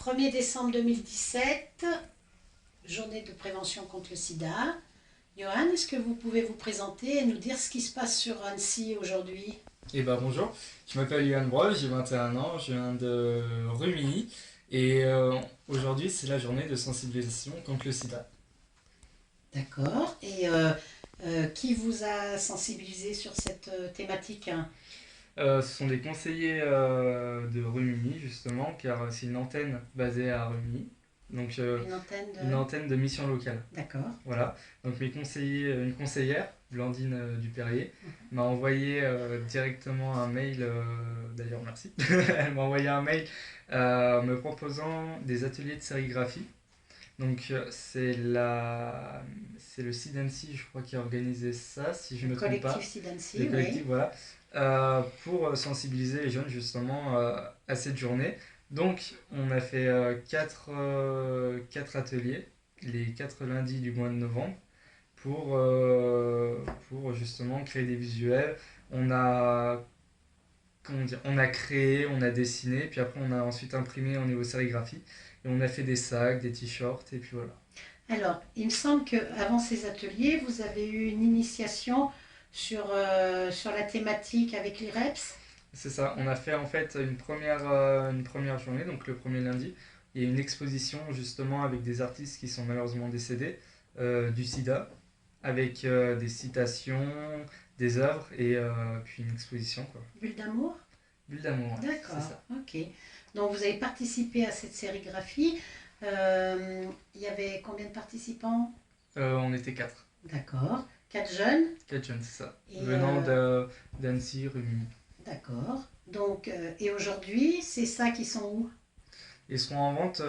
1er décembre 2017, journée de prévention contre le sida. Johan, est-ce que vous pouvez vous présenter et nous dire ce qui se passe sur Annecy aujourd'hui? Bonjour, je m'appelle Yohan Broll, j'ai 21 ans, je viens de Rumilly et aujourd'hui c'est la journée de sensibilisation contre le sida. D'accord. Et qui vous a sensibilisé sur cette thématique? Ce sont des conseillers de Rumilly justement car c'est une antenne basée à Rumilly, donc Une antenne une de... antenne de mission locale. D'accord. Voilà, donc mes conseillers, une conseillère, Blandine Duperrier, m'a envoyé directement un mail, d'ailleurs merci, elle m'a envoyé un mail me proposant des ateliers de sérigraphie. Donc c'est le site d'Annecy, je crois, qui a organisé ça, si je ne Le me trompe collectif pas, le SIDANSI, oui. collectif, voilà, pour sensibiliser les jeunes justement à cette journée. Donc on a fait quatre ateliers, les 4 lundis du mois de novembre, pour justement créer des visuels. On a, comment dire, on a créé, on a dessiné, puis après on a ensuite imprimé au niveau sérigraphie. Et on a fait des sacs, des t-shirts, et puis voilà. Alors, il me semble qu'avant ces ateliers, vous avez eu une initiation sur la thématique avec l'IREPS. C'est ça, on a fait en fait une première journée, donc le premier lundi. Il y a une exposition justement avec des artistes qui sont malheureusement décédés du sida, avec des citations, des œuvres et puis une exposition quoi. Bulle d'amour. Bulle d'amour, ouais, c'est D'accord, ça. ok. Donc vous avez participé à cette sérigraphie. Il y avait combien de participants? On était quatre. D'accord. Quatre jeunes. Quatre jeunes, c'est ça. Et Venant d'Annecy, Rumilly. d'accord. Donc, et aujourd'hui, c'est ça qui sont où? Ils seront en vente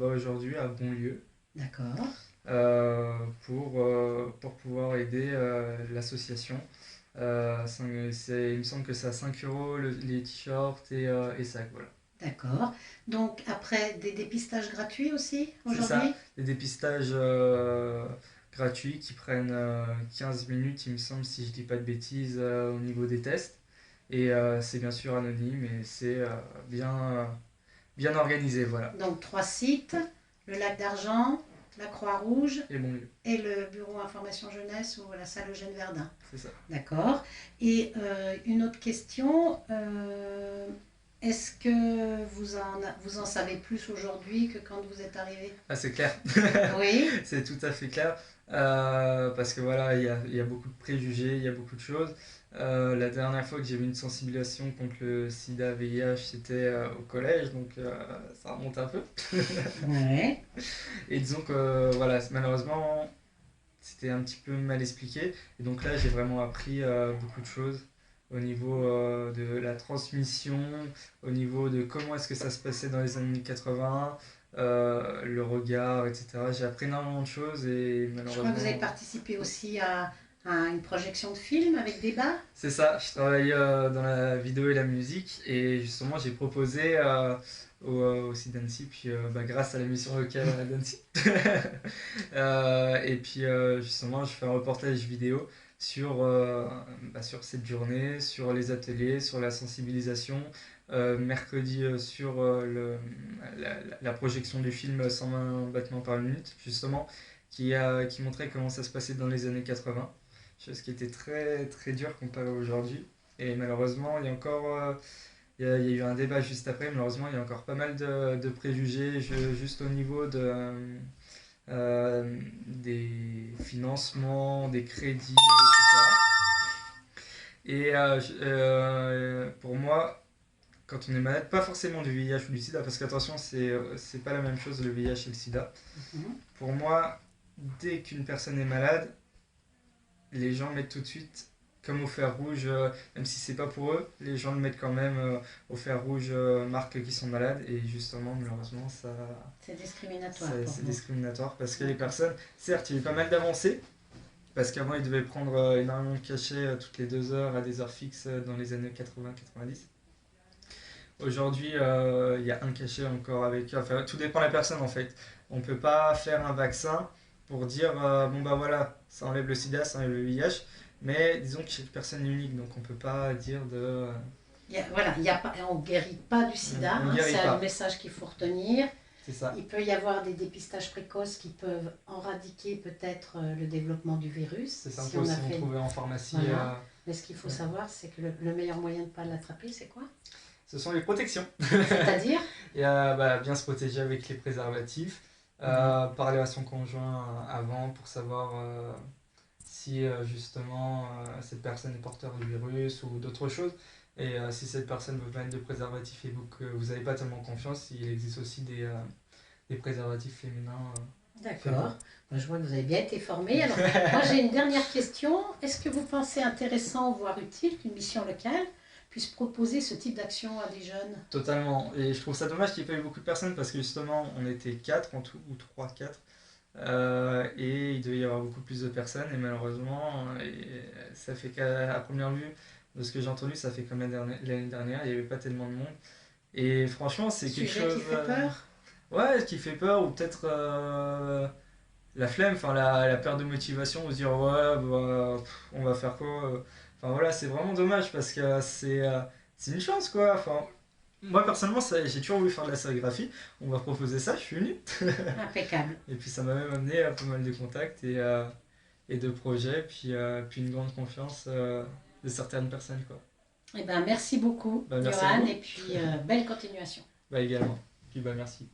aujourd'hui à Bonlieu. D'accord. euh, pour pouvoir aider l'association. Il me semble que c'est à 5 euros les t-shirts et sacs. Voilà. D'accord. Donc, après, des dépistages gratuits aussi C'est ça, aujourd'hui? des dépistages gratuits qui prennent 15 minutes, il me semble, si je dis pas de bêtises, au niveau des tests. Et c'est bien sûr anonyme et c'est bien organisé, voilà. Donc, trois sites, le Lac d'Argent, la Croix-Rouge Et bon lieu, et le bureau information jeunesse ou la salle Eugène Verdun. c'est ça. D'accord. Et une autre question, est-ce que vous en savez plus aujourd'hui que quand vous êtes arrivé? Ah, c'est clair. Oui. C'est tout à fait clair. Parce que voilà, il y a beaucoup de préjugés, il y a beaucoup de choses. La dernière fois que j'ai vu une sensibilisation contre le sida VIH, c'était au collège, donc ça remonte un peu. Ouais. Et disons que voilà, malheureusement, c'était un petit peu mal expliqué. Et donc là, j'ai vraiment appris beaucoup de choses au niveau de la transmission, au niveau de comment est-ce que ça se passait dans les années 80, le regard, etc. J'ai appris énormément de choses et Je crois que vous avez malheureusement... participé aussi à une projection de film avec débat. C'est ça, je travaille dans la vidéo et la musique et justement j'ai proposé au site d'Annecy, puis grâce à l'émission locale d'Annecy. Et puis justement je fais un reportage vidéo sur cette journée, sur les ateliers, sur la sensibilisation. Mercredi sur la projection du film 120 battements par minute, justement, qui montrait comment ça se passait dans les années 80, chose qui était très très dure comparée à aujourd'hui. Et malheureusement, il y a eu un débat juste après, malheureusement, il y a encore pas mal de préjugés juste au niveau des financements, des crédits, etc. Et pour moi, quand on est malade, pas forcément du VIH ou du sida, parce qu'attention, c'est pas la même chose le VIH et le sida. Mhm. Pour moi, dès qu'une personne est malade, les gens mettent tout de suite comme au fer rouge, même si c'est pas pour eux, les gens le mettent quand même au fer rouge, marque qui sont malades, et justement, malheureusement, C'est discriminatoire pour c'est vous. discriminatoire parce que les personnes, certes, il y a eu pas mal d'avancées, parce qu'avant, ils devaient prendre énormément de cachets toutes les 2 heures à des heures fixes dans les années 80-90. Aujourd'hui, il y a un cachet encore avec. Enfin, tout dépend de la personne en fait. On peut pas faire un vaccin pour dire bon bah voilà, ça enlève le sida, ça enlève le VIH, mais disons que chaque personne est unique, donc on peut pas dire de. Voilà, on ne guérit pas du sida, On ne hein, guérit c'est pas. le message qu'il faut retenir. C'est ça. Il peut y avoir des dépistages précoces qui peuvent éradiquer peut-être le développement du virus. C'est ça, on Si peut on aussi a en fait... trouver en pharmacie. Voilà. Mais ce qu'il faut Ouais. savoir, c'est que le meilleur moyen de ne pas l'attraper, c'est quoi? Ce sont les protections. C'est-à-dire? Et bien se protéger avec les préservatifs, parler à son conjoint avant pour savoir si justement cette personne est porteur du virus ou d'autres choses. Et si cette personne veut mettre de préservatifs et que vous n'avez pas tellement confiance, il existe aussi des préservatifs féminins. D'accord. Je vois que vous avez bien été formé. Alors, moi, j'ai une dernière question. Est-ce que vous pensez intéressant, voire utile, qu'une mission locale puisse proposer ce type d'action à des jeunes? Totalement. Et je trouve ça dommage qu'il n'y ait pas eu beaucoup de personnes parce que justement, on était 4 en tout, ou 3 4. Et il devait y avoir beaucoup plus de personnes. Et malheureusement, ça fait qu'à première vue, de ce que j'ai entendu, ça fait comme l'année dernière, il n'y avait pas tellement de monde. Et franchement, c'est quelque Sujet chose. qui fait peur? Ouais, qui fait peur, ou peut-être la flemme, enfin la perte de motivation, ou se dire ouais, bah, on va faire quoi. Enfin voilà, c'est vraiment dommage parce que c'est une chance quoi. Enfin, moi personnellement, j'ai toujours voulu faire de la sérigraphie. On m'a proposé ça, je suis venu. Impeccable. Et puis ça m'a même amené à pas mal de contacts et de projets, puis une grande confiance de certaines personnes quoi. Eh ben, merci beaucoup, Bah, merci à Johan, vous. et puis belle continuation. Bah également. Puis bah merci.